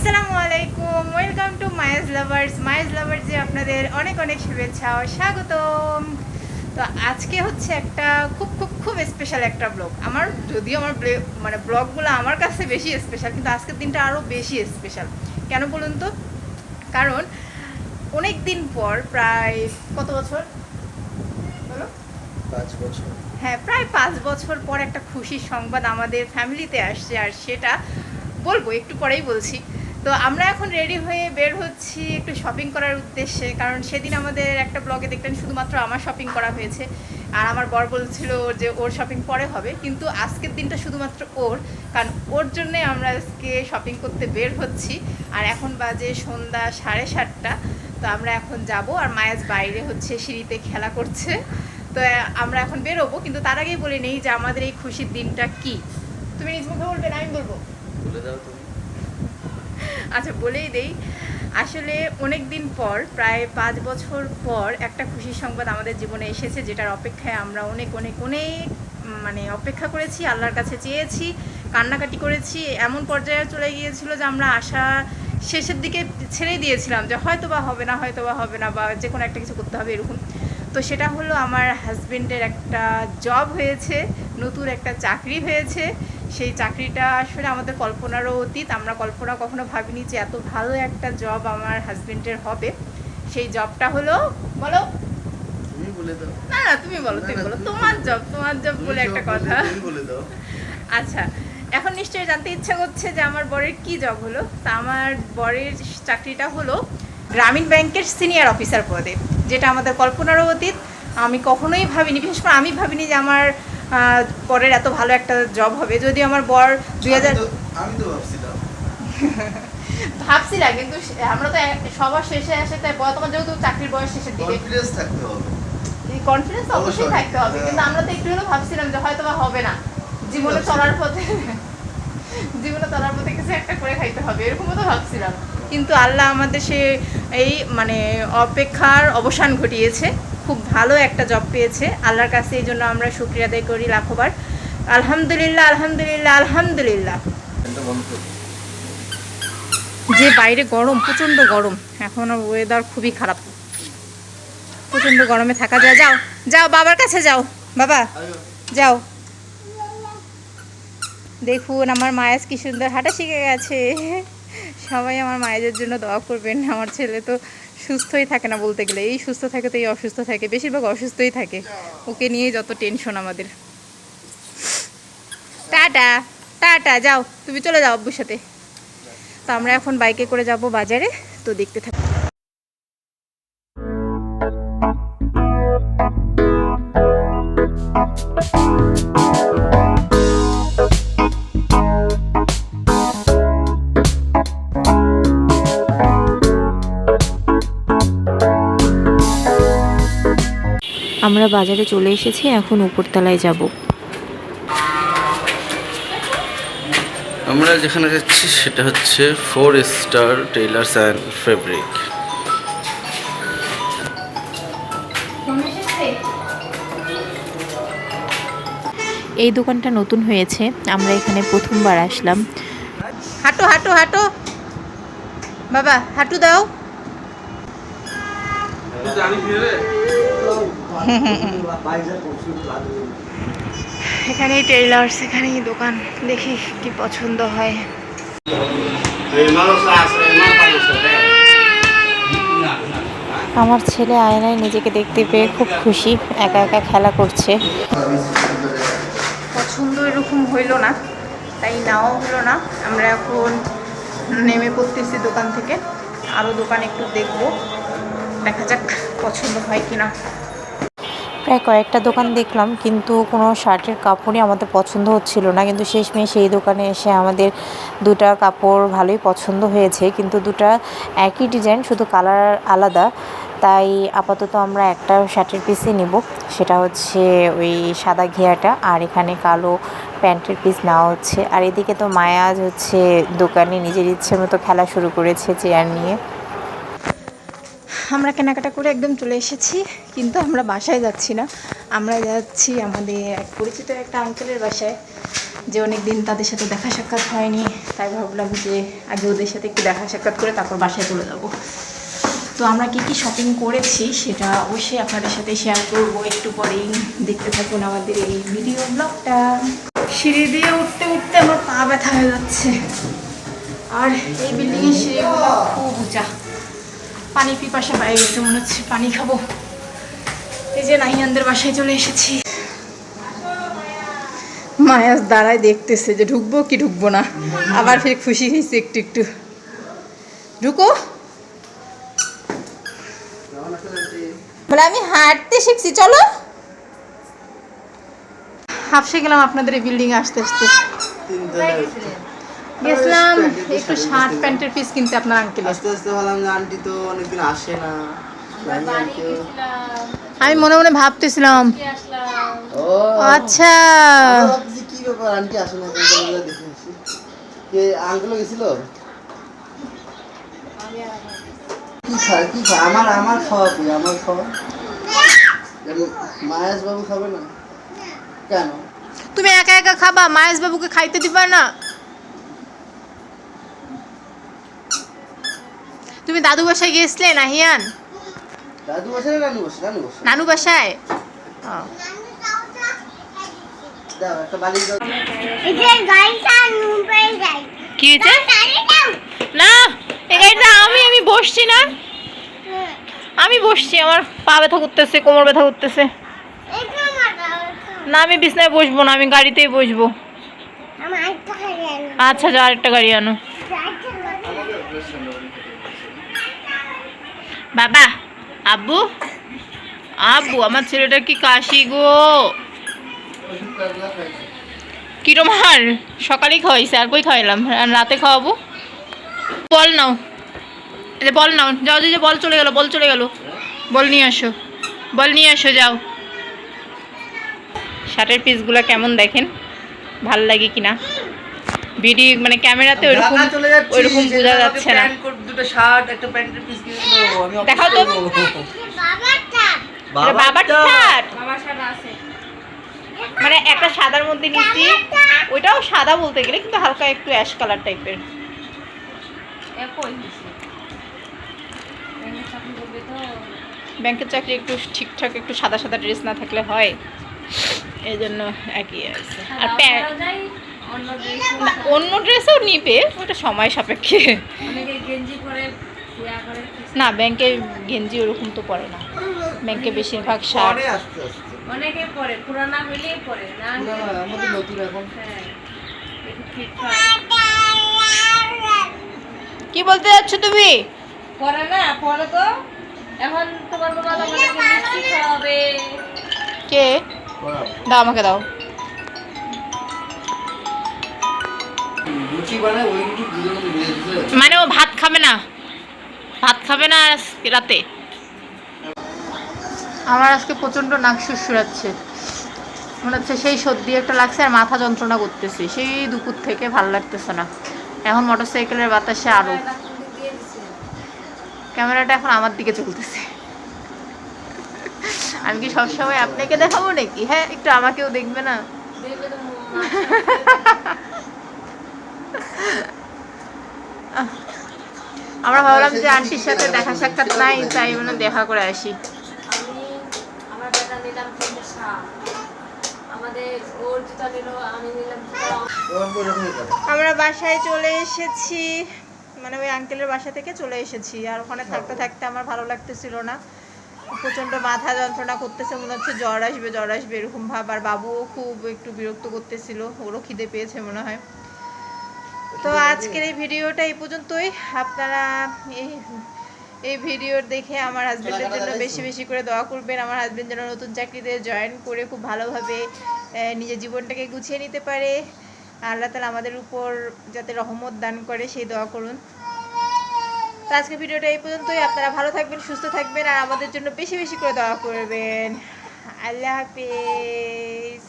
আসসালামু আলাইকুম, welcome to Mayaz লাভার্সে আপনাদের অনেক অনেক শুভেচ্ছা ও স্বাগতম। তো আজকে হচ্ছে একটা খুব খুব খুব স্পেশাল একটা ব্লগ। যদিও আমার ব্লগগুলো আমার কাছে বেশি স্পেশাল, কিন্তু আজকের দিনটা আরও বেশি স্পেশাল। কেন বলুন তো? কারণ অনেক দিন পর, প্রায় কত বছর বলো? 5 বছর। হ্যাঁ, প্রায় 5 বছর পর একটা খুশির সংবাদ আমাদের ফ্যামিলিতে আসছে, আর সেটা বলবো একটু পরেই বলছি। তো আমরা এখন রেডি হয়ে বের হচ্ছি একটু শপিং করার উদ্দেশ্যে, কারণ সেদিন আমাদের একটা ব্লগে দেখলেন শুধুমাত্র আমার শপিং করা হয়েছে, আর আমার বর বলছিল যে ওর শপিং পরে হবে, কিন্তু আজকের দিনটা শুধুমাত্র ওর, কারণ ওর জন্যে আমরা আজকে শপিং করতে বের হচ্ছি। আর এখন বাজে সন্ধ্যা 7:30। তো আমরা এখন যাব, আর মায়াজ বাইরে হচ্ছে সিঁড়িতে খেলা করছে। তো আমরা এখন বেরোবো, কিন্তু তার আগেই বলে নেই যে আমাদের এই খুশির দিনটা কি। তুমি নিজ মুখে বলবে না আমি বলবো? বলে দাও তুমি। আচ্ছা, বলেই দেই। আসলে অনেক দিন পর, প্রায় 5 বছর পর একটা খুশির সংবাদ আমাদের জীবনে এসেছে, যেটার অপেক্ষায় আমরা অনেক অনেক অনেক অপেক্ষা করেছি, আল্লাহর কাছে চেয়েছি, কান্নাকাটি করেছি। এমন পর্যায়ে চলে গিয়েছিল যে আমরা আশা শেষের দিকে ছেড়ে দিয়েছিলাম যে হয়তো বা হবে না, বা যে কোনো একটা কিছু করতে হবে এরকম। তো সেটা হলো, আমার হাজবেন্ডের একটা জব হয়েছে, নতুন একটা চাকরি হয়েছে। সেই চাকরিটা আসলে আমাদের কল্পনারও অতীত। আমরা কল্পনা কখনো ভাবিনি যে এত ভালো একটা জব আমার হাজবেন্ডের হবে। সেই জবটা হলো, বলো? তুমি বলে দাও। না না, তুমি বলো। তোমার জব বলে একটা কথা। তুমি বলে দাও। আচ্ছা, এখন নিশ্চয়ই জানতে ইচ্ছা করছে যে আমার বরের কি জব হলো। তা আমার বরের চাকরিটা হলো গ্রামীণ ব্যাংকের সিনিয়র অফিসার পদে, যেটা আমাদের কল্পনারও অতীত। আমি কখনোই ভাবিনি, বিশেষ করে আমি ভাবিনি যে আমার বরের এত ভালো একটা জব হবে। যদি আমার বর 2000 আমি তো ভাবছিলাম। ভাবছিলাম, কিন্তু আমরা তো সবার শেষে আসে, তাই তোমার যেহেতু চাকরির বয়স শেষের দিকে, কনফিডেন্স থাকতে হবে। কনফিডেন্স অবশ্যই থাকতে হবে, কিন্তু আমরা তো একটু হলেও ভাবছিলাম যে হয়তো বা হবে না, জীবনে চলার পথে কিছু একটা করে খাইতে হবে, এরকমও তো ভাবছিলাম। কিন্তু আল্লাহ আমাদের সে এই অপেক্ষার অবসান ঘটিয়েছে। খুব ভালো একটা জব পেয়েছে আল্লাহর কাছে, এই জন্য আমরা শুকরিয়া আদায় করি লাখবার। আলহামদুলিল্লাহ, আলহামদুলিল্লাহ, আলহামদুলিল্লাহ। যে বাইরে গরম, প্রচণ্ড গরম, এখন ওয়েদার খুবই খারাপ, প্রচণ্ড গরমে থাকা যায়। যাও যাও, বাবার কাছে যাও, বাবা যাও। দেখুন আমার মায়াজ কি সুন্দর হাঁটা শিখে গেছে। সবাই আমার মায়েদের জন্য দোয়া করবেন। আমার ছেলে তো সুস্থই থাকে না বলতে গেলে, এই সুস্থ থাকে তো এই অসুস্থ থাকে, বেশিরভাগ অসুস্থই থাকে। ওকে নিয়ে যত টেনশন আমাদের। টাটা টাটা, যাও তুমি, চলে যাও আব্বুর সাথে। তো আমরা এখন বাইকে করে যাব বাজারে, তো দেখতে থাকি। আমরা বাজারে চলে এসেছি, এখন উপরতলায় যাব। আমরা যেখানে যাচ্ছি সেটা হচ্ছে 4 স্টার টেইলার্স অ্যান্ড ফেব্রিক। এই দোকানটা নতুন হয়েছে, আমরা এখানে প্রথমবার আসলাম। হাঁটো হাঁটো হাঁটো, বাবা হাঁটু দাও। এখানেই টেইলার্স, এখানেই দোকান, দেখি কি পছন্দ হয়। আমার ছেলে আয়নায় নিজেকে দেখতে পেয়ে খুব খুশি, একা একা খেলা করছে। পছন্দ এরকম হইল না, তাই নাও হলো না। আমরা এখন নেমে পড়তেছি দোকান থেকে, আরও দোকান একটু দেখব, দেখা যাক পছন্দ হয় কিনা। প্রায় কয়েকটা দোকান দেখলাম, কিন্তু কোনো শার্টের কাপড়ই আমাদের পছন্দ হচ্ছিল না, কিন্তু শেষমেশ সেই দোকানে এসে আমাদের দুটা কাপড় ভালোই পছন্দ হয়েছে, কিন্তু দুটা একই ডিজাইন, শুধু কালার আলাদা। তাই আপাতত আমরা একটা শার্টের পিসই নেব, সেটা হচ্ছে ওই সাদা ঘিয়াটা, আর এখানে কালো প্যান্টের পিস নেওয়া হচ্ছে। আর এদিকে তো মায়াজ হচ্ছে দোকানে নিজের ইচ্ছে মতো খেলা শুরু করেছে চেয়ার নিয়ে। আমরা কেনাকাটা করে একদম চলে এসেছি, কিন্তু আমরা বাসায় যাচ্ছি না, আমরা যাচ্ছি আমাদের এক পরিচিত একটা আঙ্কেলের বাসায়, যে অনেক দিন তাদের সাথে দেখা সাক্ষাৎ হয়নি। তাই ভাবলাম যে আগে ওদের সাথে একটু দেখা সাক্ষাৎ করে তারপর বাসায় চলে যাব। তো আমরা কি কি শপিং করেছি সেটা অবশ্যই আপনাদের সাথে শেয়ার করবো একটু পরেই। দেখতে থাকুন আমাদের এই ভিডিও ব্লগটা। সিঁড়ি দিয়ে উঠতে উঠতে আমার পা ব্যথা হয়ে যাচ্ছে, আর এই বিল্ডিংয়ের সিঁড়িগুলো খুব উঁচা। পানি পিপাসা পায়ে গেছে, মনে হচ্ছে পানি খাবো। এই যে নাহিয়ানদের বাসায় চলে এসেছি। মায়াস দাঁড়ায় দেখতেছে যে ঢুকবো কি ঢুকবো না, আবার ফির খুশি হয়েছে একটু একটু। ঢুকো বলে আমি হাঁটতে শিখছি, চলো। হাফসে গেলাম আপনাদের এই বিল্ডিং আসতে আসতে। গেছিলাম একটু শার্ট প্যান্টের পিস কিনতে আপনার আঙ্কেল। আস্তে আস্তে ভাবলাম যে আন্টি তো অনেকদিন আসে না। আমি মনে মনে ভাবতেছিলাম ও আচ্ছা আমি ভাবতেছি কি ব্যাপার আন্টি আসে না, দেখে আসি। কে আঙ্কেলও গেছিল? কি খায় আমার খাওয়া কি আমার খাওয়া মায়াস বাবু খাবে না কেন? তুমি একা একা খাবা, মায়েশ বাবুকে খাইতে দিবা না? তুমি দাদু বাসায় গিয়েছিলে নাহিয়ান? দাদু বসে না নানু বসে? নানু বসে। নানু বাসায়? দাও একটা বালিশ দাও। কি হয়েছে? না এই গাড়িটা আমি বসছি না, আমি বসছি। আমার পা ব্যথা করতেছে, কোমর ব্যথা করতেছে। না আমি বিছনায় বসবো না, আমি গাড়িতেই বসবো। আচ্ছা যা আরেকটা গাড়ি আনো। বাবা আব্বু আব্বু আমার ছেলেটা কি কাশি গো। কিরম আর সকালেই খাওয়াইছে, আর কই খাওয়াইলাম, রাতে খাওয়াবো। বল নাও, বল নাও, যাও যে বল চলে গেল, বল চলে গেল। বল নিয়ে আসো, বল নিয়ে আসো, যাও। শার্টের পিসগুলো কেমন দেখেন, ভাল লাগে কিনা ভিডিও মানে ক্যামেরাতে ওইরকম বোঝা যাচ্ছে না। দুটো শার্ট একটা প্যান্টের পিস কিনে দেবো আমি। দেখাও তো। বাবার শার্ট মানে একটা সাদার মধ্যে নিচ্ছি, ওইটাও সাদা বলতে গেলে কিন্তু হালকা একটু অ্যাশ কালার টাইপের। ব্যাংকের চাকরি একটু ঠিকঠাক একটু সাদা সাদা ড্রেস না থাকলে হয়, এই জন্য একই আছে। আর অন্য ড্রেসও নিবে, ওটা সময় সাপেক্ষে। না ব্যাংকে গেঞ্জি ওরকম তো পরে না, ব্যাংকে বেশিরভাগ শার্ট। আস্তে আস্তে অনেকে পরে, পুরানা হইলেই পরে না। আমাদের নতুন এখন। হ্যাঁ কি বলতে যাচ্ছ তুমি? পরে না, পরে তো এখন তোমার বাবা তোমাদেরকে মিষ্টি খাওয়াবে। কে? দাও আমাকে দাও। রুটি বানায় ওই রুটি দুধের মধ্যে ভেজে দিতে। মানে ও ভাত খাবে না, ভাত খাবে না রাতে। আমার আজকে প্রচণ্ড নাক সুরসুরাচ্ছে, মনে হচ্ছে সেই সর্দি একটা লাগছে আর মাথা যন্ত্রণা করতেছে সেই দুপুর থেকে, ভালো লাগতেছে না। এখন মোটরসাইকেলের বাতাসে আরও। ক্যামেরাটা এখন আমার দিকে চলতেছে, আমি কি সবসময় আপনাকে দেখাবো নাকি? হ্যাঁ একটু আমাকেও দেখবে না? আমরা ভাবলাম যে আন্টির সাথে দেখা সাক্ষাৎ নাই, তাই মানে দেখা করে আসি। আমার বেটা নিলাম তিনটে শাক, আমাদের ওর জুতা নিল, আমি নিলাম আমরা বাসায় চলে এসেছি, মানে ওই আঙ্কেলের বাসা থেকে চলে এসেছি। আর ওখানে থাকতে থাকতে আমার ভালো লাগতেছিল না, প্রচণ্ড মাথা যন্ত্রণা করতেছে, মনে হচ্ছে জ্বর আসবে এরকম ভাব। আর বাবুও খুব একটু বিরক্ত করতেছিল, ওরও খিদে পেয়েছে মনে হয়। তো আজকের এই ভিডিওটা এই পর্যন্তই। আপনারা এই ভিডিও দেখে আমার হাজবেন্ডের জন্য বেশি বেশি করে দোয়া করবেন। আমার হাজবেন্ড যেন নতুন চাকরিতে জয়েন করে খুব ভালোভাবে নিজের জীবনটাকে গুছিয়ে নিতে পারে। আল্লাহ তাআলা আমাদের উপর যাতে রহমত দান করে সেই দোয়া করুন। তো আজকে ভিডিওটা এই পর্যন্তই। আপনারা ভালো থাকবেন, সুস্থ থাকবেন, আর আমাদের জন্য বেশি বেশি করে দোয়া করবেন। আল্লাহ হাফেজ।